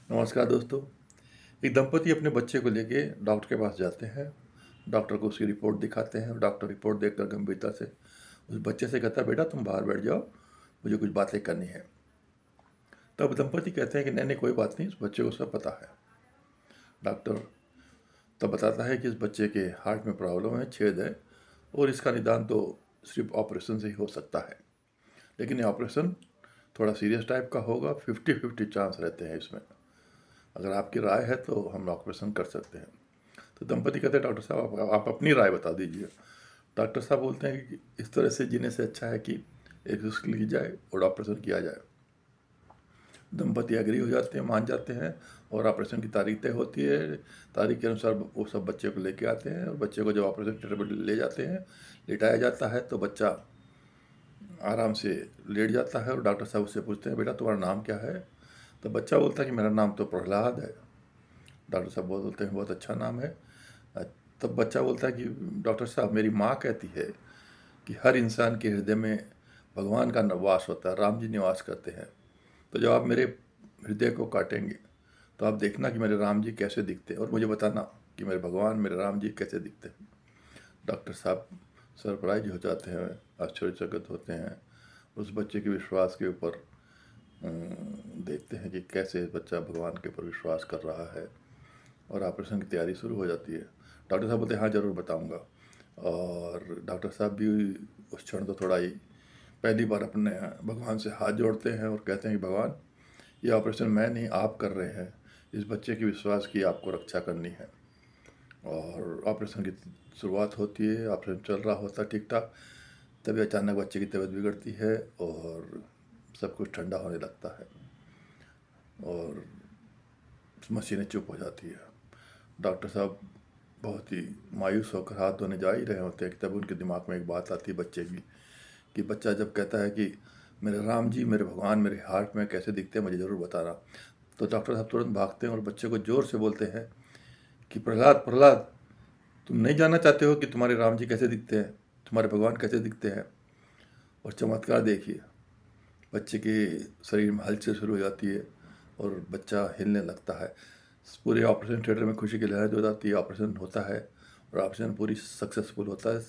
नमस्कार दोस्तों। एक दंपति अपने बच्चे को लेके डॉक्टर के पास जाते हैं। डॉक्टर को उसकी रिपोर्ट दिखाते हैं और डॉक्टर रिपोर्ट देखकर गंभीरता से उस बच्चे से कहता है, बेटा तुम बाहर बैठ जाओ, मुझे कुछ बातें करनी है। तब दंपति कहते हैं कि नहीं नहीं कोई बात नहीं, इस बच्चे को सब पता है। डॉक्टर तब बताता है कि इस बच्चे के हार्ट में प्रॉब्लम है, छेद है, और इसका निदान तो सिर्फ ऑपरेशन से ही हो सकता है। लेकिन ये ऑपरेशन थोड़ा सीरियस टाइप का होगा, 50-50 चांस रहते हैं इसमें। अगर आपकी राय है तो हम ऑपरेशन कर सकते हैं। तो दंपति कहते हैं, डॉक्टर साहब आप अपनी राय बता दीजिए। डॉक्टर साहब बोलते हैं कि इस तरह से जीने से अच्छा है कि एक रिस्क ली जाए और ऑपरेशन किया जाए। दंपति एग्री हो जाते हैं, मान जाते हैं, और ऑपरेशन की तारीख तय होती है। तारीख के अनुसार वो सब बच्चे को लेके आते हैं, और बच्चे को जब ऑपरेशन थिएटर पर ले जाते हैं, लिटाया जाता है, तो बच्चा आराम से लेट जाता है और डॉक्टर साहब उससे पूछते हैं, बेटा तुम्हारा नाम क्या है? तो बच्चा बोलता है कि मेरा नाम तो प्रहलाद है। डॉक्टर साहब बोलते हैं बहुत अच्छा नाम है। तब बच्चा बोलता है कि डॉक्टर साहब मेरी माँ कहती है कि हर इंसान के हृदय में भगवान का वास होता है, राम जी निवास करते हैं। तो जब आप मेरे हृदय को काटेंगे तो आप देखना कि मेरे राम जी कैसे दिखते हैं, और मुझे बताना कि मेरे भगवान मेरे राम जी कैसे दिखते हैं। डॉक्टर साहब सरप्राइज हो जाते हैं, आश्चर्यचकित होते हैं। उस बच्चे के विश्वास के ऊपर देखते हैं कि कैसे बच्चा भगवान के ऊपर विश्वास कर रहा है, और ऑपरेशन की तैयारी शुरू हो जाती है। डॉक्टर साहब बोलते हैं हाँ ज़रूर बताऊंगा। और डॉक्टर साहब भी उस क्षण तो थोड़ा ही पहली बार अपने भगवान से हाथ जोड़ते हैं और कहते हैं कि भगवान ये ऑपरेशन मैं नहीं आप कर रहे हैं, इस बच्चे के विश्वास की आपको रक्षा करनी है। और ऑपरेशन की शुरुआत होती है, ऑपरेशन चल रहा होता है ठीक ठाक। तभी अचानक बच्चे की तबीयत बिगड़ती है और सब कुछ ठंडा होने लगता है और मशीनें चुप हो जाती है। डॉक्टर साहब बहुत ही मायूस होकर हाथ धोने जा ही रहे होते हैं कि तब उनके दिमाग में एक बात आती है बच्चे की, कि बच्चा जब कहता है कि मेरे राम जी मेरे भगवान मेरे हार्ट में कैसे दिखते हैं मुझे ज़रूर बताना। तो डॉक्टर साहब तुरंत भागते हैं और बच्चे को ज़ोर से बोलते हैं कि प्रहलाद प्रहलाद, तुम नहीं जानना चाहते हो कि तुम्हारे राम जी कैसे दिखते हैं, तुम्हारे भगवान कैसे दिखते हैं? और चमत्कार देखिए, बच्चे के शरीर में हलचल शुरू हो जाती है और बच्चा हिलने लगता है। पूरे ऑपरेशन थिएटर में खुशी की लहर हो जाती है। ऑपरेशन होता है और ऑपरेशन पूरी सक्सेसफुल होता है,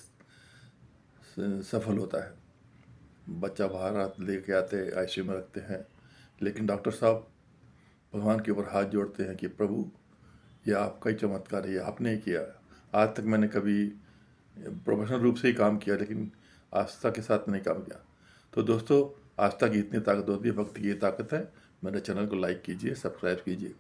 सफल होता है। बच्चा बाहर लेके आते आईसीयू में रखते हैं, लेकिन डॉक्टर साहब भगवान के ऊपर हाथ जोड़ते हैं कि प्रभु ये आपका ही चमत्कार है, ये आपने ही किया। आज तक मैंने कभी प्रोफेशनल रूप से ही काम किया, लेकिन आस्था के साथ नहीं काम किया। तो दोस्तों, आस्था की इतनी ताकत होती है, भक्ति की ये ताकत है। मेरे चैनल को लाइक कीजिए, सब्सक्राइब कीजिए।